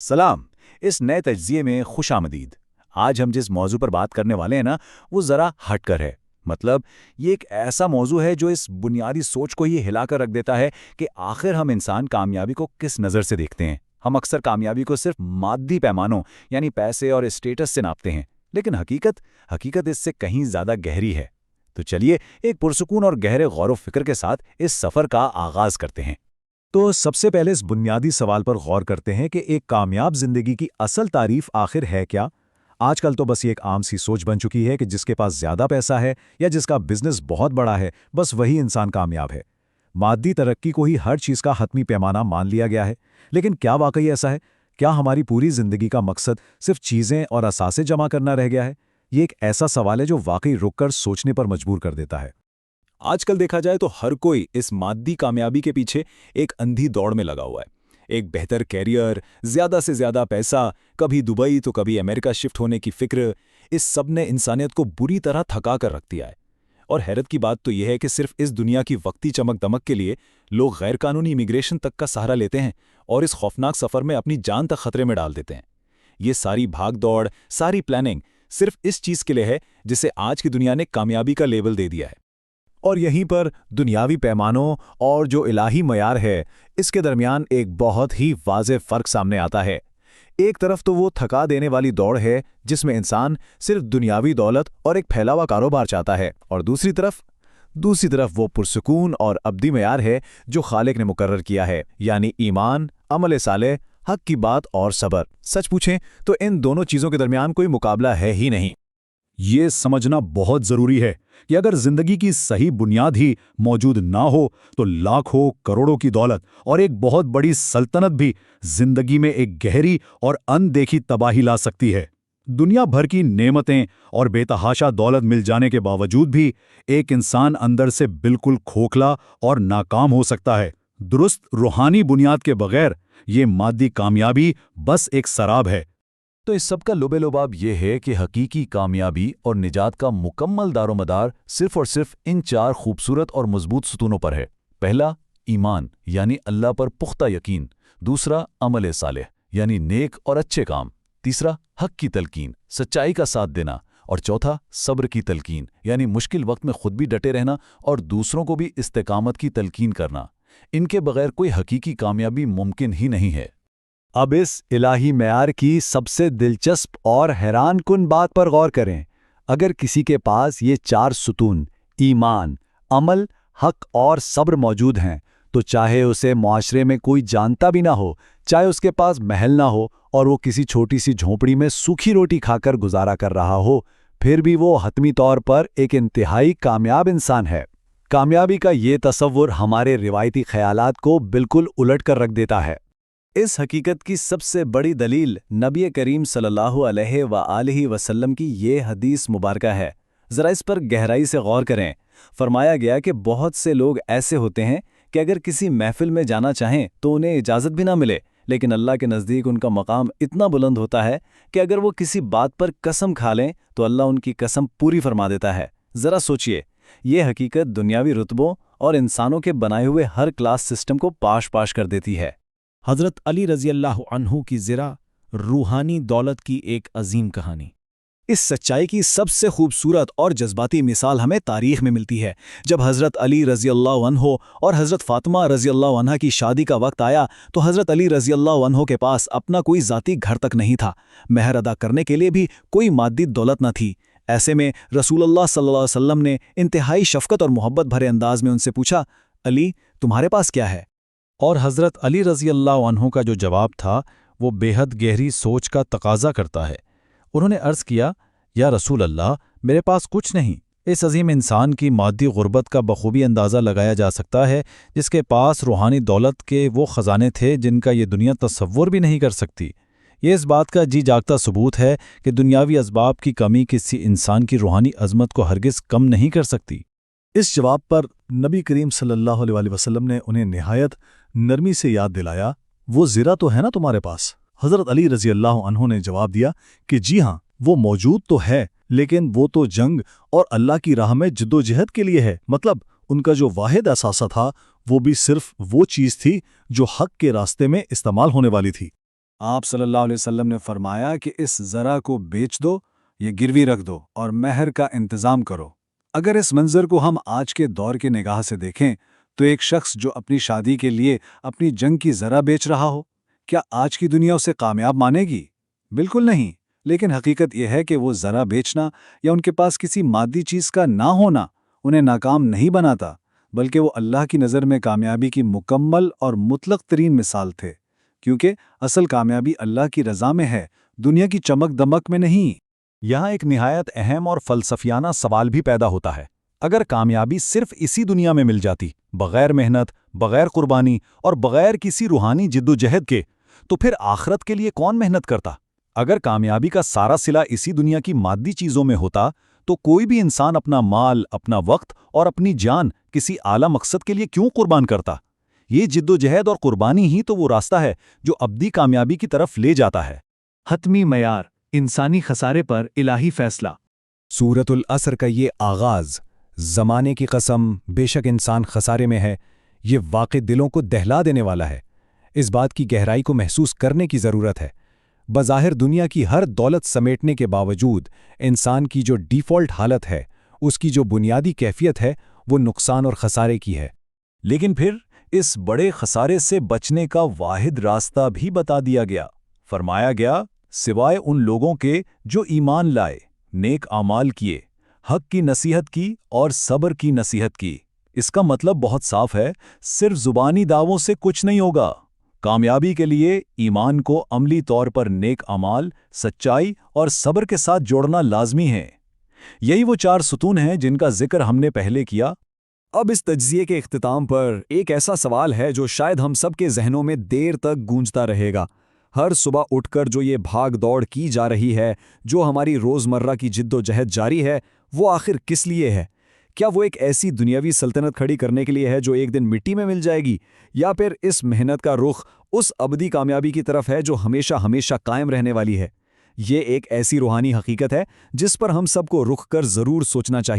सलाम। इस नए तज्जिए में खुश आमदीद। आज हम जिस मौजू पर बात करने वाले हैं ना, वो ज़रा हटकर है। मतलब ये एक ऐसा मौजू है जो इस बुनियादी सोच को ही हिलाकर रख देता है कि आखिर हम इंसान कामयाबी को किस नज़र से देखते हैं। हम अक्सर कामयाबी को सिर्फ मादी पैमानों यानी पैसे और स्टेटस से नापते हैं, लेकिन हकीकत इससे कहीं ज़्यादा गहरी है। तो चलिए एक पुरसुकून और गहरे गौर व फिक्र के साथ इस सफ़र का आगाज़ करते हैं। तो सबसे पहले इस बुनियादी सवाल पर गौर करते हैं कि एक कामयाब जिंदगी की असल तारीफ आखिर है क्या। आजकल तो बस ये एक आम सी सोच बन चुकी है कि जिसके पास ज्यादा पैसा है या जिसका बिजनेस बहुत बड़ा है, बस वही इंसान कामयाब है। मादी तरक्की को ही हर चीज का हतमी पैमाना मान लिया गया है। लेकिन क्या वाकई ऐसा है? क्या हमारी पूरी जिंदगी का मकसद सिर्फ चीजें और असासे जमा करना रह गया है? ये एक ऐसा सवाल है जो वाकई रुककर सोचने पर मजबूर कर देता है। आजकल देखा जाए तो हर कोई इस मादी कामयाबी के पीछे एक अंधी दौड़ में लगा हुआ है। एक बेहतर कैरियर, ज्यादा से ज्यादा पैसा, कभी दुबई तो कभी अमेरिका शिफ्ट होने की फिक्र, इस सब ने इंसानियत को बुरी तरह थका कर रख दिया है। और हैरत की बात तो यह है कि सिर्फ इस दुनिया की वक्ती चमक दमक के लिए लोग गैर कानूनी इमिग्रेशन तक का सहारा लेते हैं और इस खौफनाक सफर में अपनी जान तक खतरे में डाल देते हैं। ये सारी भाग दौड़, सारी प्लानिंग सिर्फ इस चीज के लिए है जिसे आज की दुनिया ने कामयाबी का लेबल दे दिया है। और यहीं पर दुनियावी पैमानों और जो इलाही मयार है, इसके दरमियान एक बहुत ही वाज़ेह फ़र्क सामने आता है। एक तरफ तो वो थका देने वाली दौड़ है जिसमें इंसान सिर्फ दुनियावी दौलत और एक फैला हुआ कारोबार चाहता है, और दूसरी तरफ वो पुरसुकून और अब्दी मयार है जो खालिक ने मुकर्रर किया है, यानी ईमान, अमल सालेह, हक की बात और सब्र। सच पूछें तो इन दोनों चीज़ों के दरमियान कोई मुकाबला है ही नहीं। ये समझना बहुत जरूरी है कि अगर जिंदगी की सही बुनियाद ही मौजूद ना हो तो लाखों करोड़ों की दौलत और एक बहुत बड़ी सल्तनत भी जिंदगी में एक गहरी और अनदेखी तबाही ला सकती है। दुनिया भर की नेमतें और बेतहाशा दौलत मिल जाने के बावजूद भी एक इंसान अंदर से बिल्कुल खोखला और नाकाम हो सकता है। दुरुस्त रूहानी बुनियाद के बगैर ये मादी कामयाबी बस एक शराब है। तो इस सब का लुबे-लुबाब ये है कि हकीकी कामयाबी और निजात का मुकम्मल दारोमदार सिर्फ और सिर्फ इन चार खूबसूरत और मजबूत सुतूनों पर है। पहला, ईमान यानी अल्लाह पर पुख्ता यकीन। दूसरा, अमल सालेह यानी नेक और अच्छे काम। तीसरा, हक की तलकीन, सच्चाई का साथ देना। और चौथा, सब्र की तलकीन यानी मुश्किल वक्त में खुद भी डटे रहना और दूसरों को भी इस्तेकामत की तलकीन करना। इनके बगैर कोई हकीकी कामयाबी मुमकिन ही नहीं है। अब इस इलाही मेयार की सबसे दिलचस्प और हैरानकुन बात पर गौर करें। अगर किसी के पास ये चार सुतून ईमान, अमल, हक और सब्र मौजूद हैं, तो चाहे उसे मुआशरे में कोई जानता भी ना हो, चाहे उसके पास महल ना हो और वो किसी छोटी सी झोंपड़ी में सूखी रोटी खाकर गुजारा कर रहा हो, फिर भी वो हतमी तौर पर एक इंतहाई कामयाब इंसान है। कामयाबी का ये तसव्वुर हमारे रिवायती ख्यालात को बिल्कुल उलट कर रख देता है। इस हकीकत की सबसे बड़ी दलील नबी करीम सल्लल्लाहु अलैहि वसल्लम की ये हदीस मुबारका है। ज़रा इस पर गहराई से गौर करें। फरमाया गया कि बहुत से लोग ऐसे होते हैं कि अगर किसी महफिल में जाना चाहें तो उन्हें इजाज़त भी ना मिले, लेकिन अल्लाह के नज़दीक उनका मकाम इतना बुलंद होता है कि अगर वो किसी बात पर कसम खा लें तो अल्लाह उनकी कसम पूरी फरमा देता है। ज़रा सोचिए, ये हकीकत दुनियावी रुतबों और इंसानों के बनाए हुए हर क्लास सिस्टम को पाश पाश कर देती है। हज़रत अली रज़ियल्लाहु अन्हु की ज़िरा रूहानी दौलत की एक अजीम कहानी। इस सच्चाई की सबसे खूबसूरत और जज्बाती मिसाल हमें तारीख में मिलती है। जब हज़रत अली रज़ियल्लाहु अन्हु और हज़रत फ़ातिमा रज़ियल्लाहु अन्हा की शादी का वक्त आया तो हज़रत अली रज़ियल्लाहु अन्हु के पास अपना कोई ज़ाती घर तक नहीं था। महर अदा करने के लिए भी कोई मादी दौलत न थी। ऐसे में रसूलुल्लाह सल्लल्लाहु अलैहि वसल्लम ने इंतहाई शफ़क़त और मोहब्बत भरे अंदाज में उनसे पूछा, अली तुम्हारे पास क्या है? और हज़रत अली रज़ियल्लाहु अन्हु का जो जवाब था वो बेहद गहरी सोच का तकाज़ा करता है। उन्होंने अर्ज़ किया, या रसूल अल्लाह, मेरे पास कुछ नहीं। इस अजीम इंसान की मादी गुर्बत का बखूबी अंदाज़ा लगाया जा सकता है, जिसके पास रूहानी दौलत के वो ख़जाने थे जिनका ये दुनिया तसव्वुर भी नहीं कर सकती। ये इस बात का जी जागता सबूत है कि दुनियावी असबाब की कमी किसी इंसान की रूहानी अज़मत को हरगिज़ कम नहीं कर सकती। इस जवाब पर नबी करीम सल्लल्लाहु अलैहि वसल्लम ने उन्हें निहायत नरमी से याद दिलाया, वो ज़िरा तो है ना तुम्हारे पास? हज़रत अली रज़ियल्लाहु अन्हु ने जवाब दिया कि जी हाँ, वो मौजूद तो है, लेकिन वो तो जंग और अल्लाह की राह में जिद्दोजहद के लिए है। मतलब उनका जो वाहिद असासा था वो भी सिर्फ वो चीज़ थी जो हक के रास्ते में इस्तेमाल होने वाली थी। آپ صلی اللہ علیہ وسلم نے فرمایا کہ اس زرع کو بیچ دو، یہ گروی رکھ دو اور مہر کا انتظام کرو۔ اگر اس منظر کو ہم آج کے دور کے نگاہ سے دیکھیں تو ایک شخص جو اپنی شادی کے لیے اپنی جنگ کی زرع بیچ رہا ہو، کیا آج کی دنیا اسے کامیاب مانے گی؟ بالکل نہیں۔ لیکن حقیقت یہ ہے کہ وہ زرع بیچنا یا ان کے پاس کسی مادی چیز کا نہ ہونا انہیں ناکام نہیں بناتا، بلکہ وہ اللہ کی نظر میں کامیابی کی مکمل اور مطلق ترین مثال تھے، کیونکہ اصل کامیابی اللہ کی رضا میں ہے، دنیا کی چمک دمک میں نہیں۔ یہاں ایک نہایت اہم اور فلسفیانہ سوال بھی پیدا ہوتا ہے۔ اگر کامیابی صرف اسی دنیا میں مل جاتی، بغیر محنت، بغیر قربانی اور بغیر کسی روحانی جدوجہد کے، تو پھر آخرت کے لیے کون محنت کرتا؟ اگر کامیابی کا سارا صلہ اسی دنیا کی مادی چیزوں میں ہوتا تو کوئی بھی انسان اپنا مال، اپنا وقت اور اپنی جان کسی اعلیٰ مقصد کے لیے کیوں قربان کرتا؟ یہ جدوجہد اور قربانی ہی تو وہ راستہ ہے جو ابدی کامیابی کی طرف لے جاتا ہے۔ حتمی معیار، انسانی خسارے پر الہی فیصلہ۔ سورۃ العصر کا یہ آغاز، زمانے کی قسم بے شک انسان خسارے میں ہے، یہ واقع دلوں کو دہلا دینے والا ہے۔ اس بات کی گہرائی کو محسوس کرنے کی ضرورت ہے۔ بظاہر دنیا کی ہر دولت سمیٹنے کے باوجود انسان کی جو ڈیفالٹ حالت ہے، اس کی جو بنیادی کیفیت ہے، وہ نقصان اور خسارے کی ہے۔ لیکن پھر اس بڑے خسارے سے بچنے کا واحد راستہ بھی بتا دیا گیا۔ فرمایا گیا، سوائے ان لوگوں کے جو ایمان لائے، نیک اعمال کیے، حق کی نصیحت کی اور صبر کی نصیحت کی۔ اس کا مطلب بہت صاف ہے، صرف زبانی دعووں سے کچھ نہیں ہوگا۔ کامیابی کے لیے ایمان کو عملی طور پر نیک اعمال، سچائی اور صبر کے ساتھ جوڑنا لازمی ہے۔ یہی وہ 4 ستون ہیں جن کا ذکر ہم نے پہلے کیا۔ اب اس تجزیے کے اختتام پر ایک ایسا سوال ہے جو شاید ہم سب کے ذہنوں میں دیر تک گونجتا رہے گا۔ ہر صبح اٹھ کر جو یہ بھاگ دوڑ کی جا رہی ہے، جو ہماری روزمرہ کی جد و جہد جاری ہے، وہ آخر کس لیے ہے؟ کیا وہ ایک ایسی دنیاوی سلطنت کھڑی کرنے کے لیے ہے جو ایک دن مٹی میں مل جائے گی، یا پھر اس محنت کا رخ اس ابدی کامیابی کی طرف ہے جو ہمیشہ ہمیشہ قائم رہنے والی ہے؟ یہ ایک ایسی روحانی حقیقت ہے جس پر ہم سب کو رخ کر ضرور سوچنا چاہیے۔